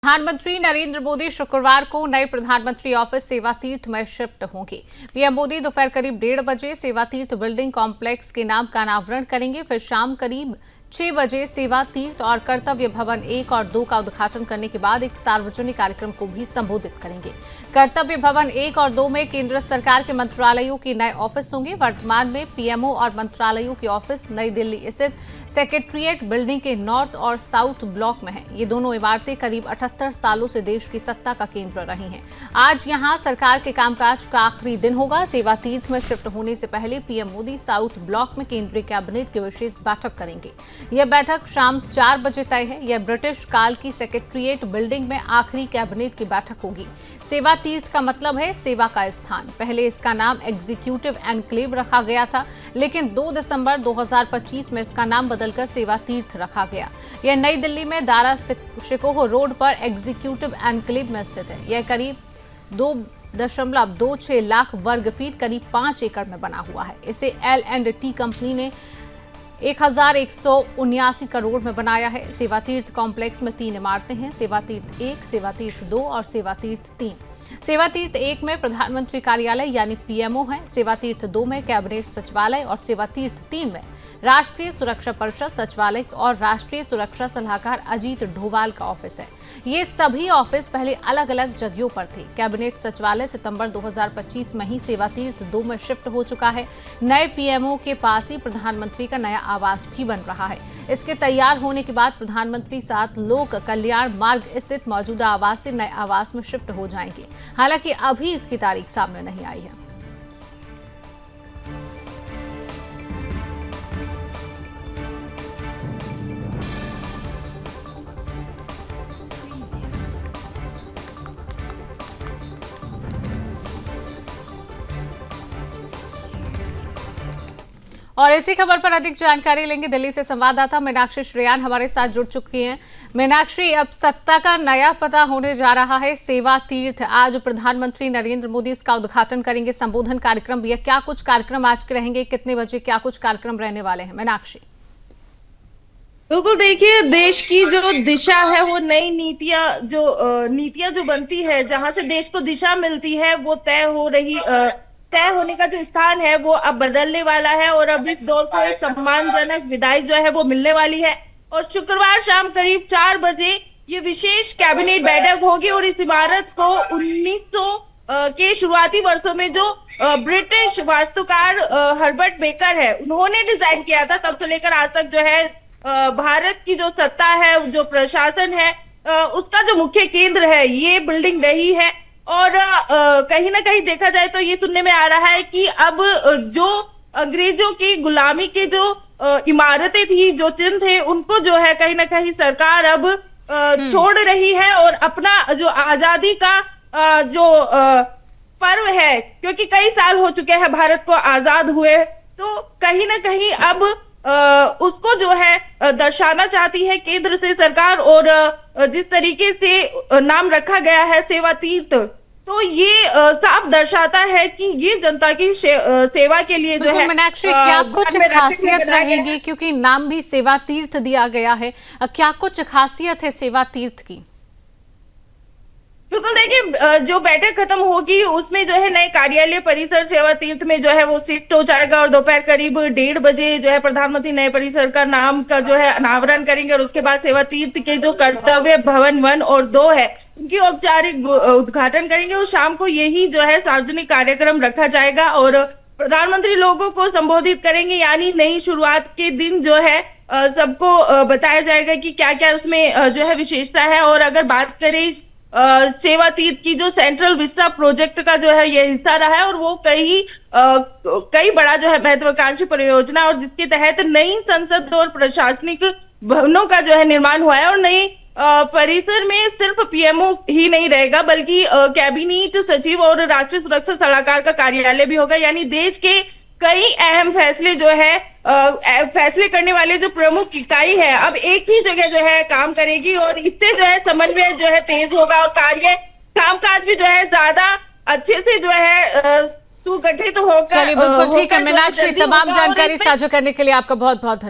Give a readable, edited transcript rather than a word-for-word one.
प्रधानमंत्री नरेंद्र मोदी शुक्रवार को नए प्रधानमंत्री ऑफिस सेवा तीर्थ में शिफ्ट होंगे। पीएम मोदी दोपहर करीब 1:30 बजे सेवा तीर्थ बिल्डिंग कॉम्प्लेक्स के नाम का अनावरण करेंगे। फिर शाम करीब 6 बजे सेवा तीर्थ और कर्तव्य भवन 1 और 2 का उद्घाटन करने के बाद एक सार्वजनिक कार्यक्रम को भी संबोधित करेंगे। कर्तव्य भवन 1 और 2 में केंद्र सरकार के मंत्रालयों के नए ऑफिस होंगे। वर्तमान में पीएमओ और मंत्रालयों के ऑफिस नई दिल्ली स्थित सेक्रेटरीट बिल्डिंग के नॉर्थ और साउथ ब्लॉक में है। ये दोनों इमारतें करीब 78 सालों से देश की सत्ता का केंद्र रही हैं। आज यहां सरकार के कामकाज का आखिरी दिन होगा। सेवा तीर्थ में शिफ्ट होने से पहले पीएम मोदी साउथ ब्लॉक में केंद्रीय कैबिनेट की विशेष बैठक करेंगे। यह बैठक शाम 4 बजे तय है। यह ब्रिटिश काल की सेक्रेटरीट बिल्डिंग में आखिरी कैबिनेट की बैठक होगी। सेवा तीर्थ का मतलब है सेवा का स्थान। पहले इसका नाम एग्जीक्यूटिव एनक्लेव रखा गया था, लेकिन 2 दिसंबर 2025 में इसका नाम बदलकर सेवा तीर्थ रखा गया। यह नई दिल्ली में दारा शिकोह रोड पर एग्जीक्यूटिव एनक्लेव में स्थित है। यह करीब 2.26 लाख वर्ग फीट करीब 5 एकड़ में बना हुआ है। इसे L&T कंपनी ने 1179 करोड़ में बनाया है। सेवा तीर्थ कॉम्प्लेक्स में 3 इमारतें हैं, सेवा तीर्थ 1, सेवा तीर्थ 2 और सेवा तीर्थ 3। सेवा तीर्थ 1 में प्रधानमंत्री कार्यालय यानी पीएमओ है, सेवा तीर्थ 2 में कैबिनेट सचिवालय और सेवा तीर्थ 3 में राष्ट्रीय सुरक्षा परिषद सचिवालय और राष्ट्रीय सुरक्षा सलाहकार अजीत डोभाल का ऑफिस है। ये सभी ऑफिस पहले अलग अलग जगहों पर थे। कैबिनेट सचिवालय सितंबर 2025 में ही सेवा तीर्थ 2 में शिफ्ट हो चुका है। नए पीएमओ के पास ही प्रधानमंत्री का नया आवास भी बन रहा है। इसके तैयार होने के बाद प्रधानमंत्री 7 लोक कल्याण मार्ग स्थित मौजूदा आवास से नए आवास में शिफ्ट हो जाएंगे। हालांकि अभी इसकी तारीख सामने नहीं आई है। और इसी खबर पर अधिक जानकारी लेंगे। दिल्ली से संवाददाता मीनाक्षी श्रेयान हमारे साथ जुड़ चुकी हैं। मीनाक्षी, अब सत्ता का नया पता होने जा रहा है सेवा तीर्थ। आज प्रधानमंत्री नरेंद्र मोदी इसका उद्घाटन करेंगे। संबोधन कार्यक्रम भी है। क्या कुछ कार्यक्रम आज के रहेंगे, कितने बजे क्या कुछ कार्यक्रम रहने वाले हैं? मीनाक्षी, बिल्कुल, देखिए, देश की जो दिशा है वो नई नीतियां जो बनती है, जहां से देश को दिशा मिलती है, वो तय होने का जो स्थान है वो अब बदलने वाला है। और अब इस दौर को एक सम्मानजनक विदाई जो है वो मिलने वाली है। और शुक्रवार शाम करीब 4 बजे ये विशेष कैबिनेट बैठक होगी। और इस इमारत को 1900 के शुरुआती वर्षों में जो ब्रिटिश वास्तुकार हर्बर्ट बेकर है, उन्होंने डिजाइन किया था। तब से लेकर आज तक जो है भारत की जो सत्ता है, जो प्रशासन है, उसका जो मुख्य केंद्र है, ये बिल्डिंग रही है। और कहीं ना कहीं देखा जाए तो ये सुनने में आ रहा है कि अब जो अंग्रेजों की गुलामी के जो इमारतें थी, जो चिन्ह थे, उनको जो है कहीं ना कहीं सरकार अब छोड़ रही है। और अपना जो आजादी का जो पर्व है, क्योंकि कई साल हो चुके हैं भारत को आजाद हुए, तो कहीं ना कहीं अब उसको जो है दर्शाना चाहती है केंद्र से सरकार। और जिस तरीके से नाम रखा गया है सेवा तीर्थ, तो ये साफ दर्शाता है कि ये जनता की सेवा के लिए जो है। मीनाक्षी, क्या कुछ खासियत रहेगी, क्योंकि नाम भी सेवा तीर्थ दिया गया है, क्या कुछ खासियत है सेवा तीर्थ की? बिल्कुल, देखिए, जो बैठक खत्म होगी उसमें जो है नए कार्यालय परिसर सेवा तीर्थ में जो है वो शिफ्ट हो जाएगा। और दोपहर करीब 1:30 बजे जो है प्रधानमंत्री नए परिसर का नाम का जो है अनावरण करेंगे। और उसके बाद सेवा तीर्थ के जो कर्तव्य भवन 1 और 2 है, उनकी औपचारिक उद्घाटन करेंगे। और शाम को यही जो है सार्वजनिक कार्यक्रम रखा जाएगा और प्रधानमंत्री लोगों को संबोधित करेंगे। यानी नई शुरुआत के दिन जो है सबको बताया जाएगा कि क्या क्या उसमें जो है विशेषता है। और अगर बात करें सेवा तीर्थ की, जो सेंट्रल विस्टा प्रोजेक्ट का जो है ये हिस्सा रहा है, और वो कई बड़ा जो है महत्वाकांक्षी परियोजना, और जिसके तहत नई संसद और प्रशासनिक भवनों का जो है निर्माण हुआ है। और नई परिसर में सिर्फ पीएमओ ही नहीं रहेगा, बल्कि कैबिनेट सचिव और राष्ट्रीय सुरक्षा सलाहकार का कार्यालय भी होगा। यानी देश के कई अहम फैसले जो है फैसले करने वाले जो प्रमुख इकाई है, अब एक ही जगह जो है काम करेगी। और इससे जो है समन्वय जो है तेज होगा और कामकाज भी जो है ज्यादा अच्छे से जो है सुगठित होकर। चलिए, बिल्कुल ठीक है मीनाक्षी, तमाम जानकारी साझा करने के लिए आपका बहुत बहुत धन्यवाद।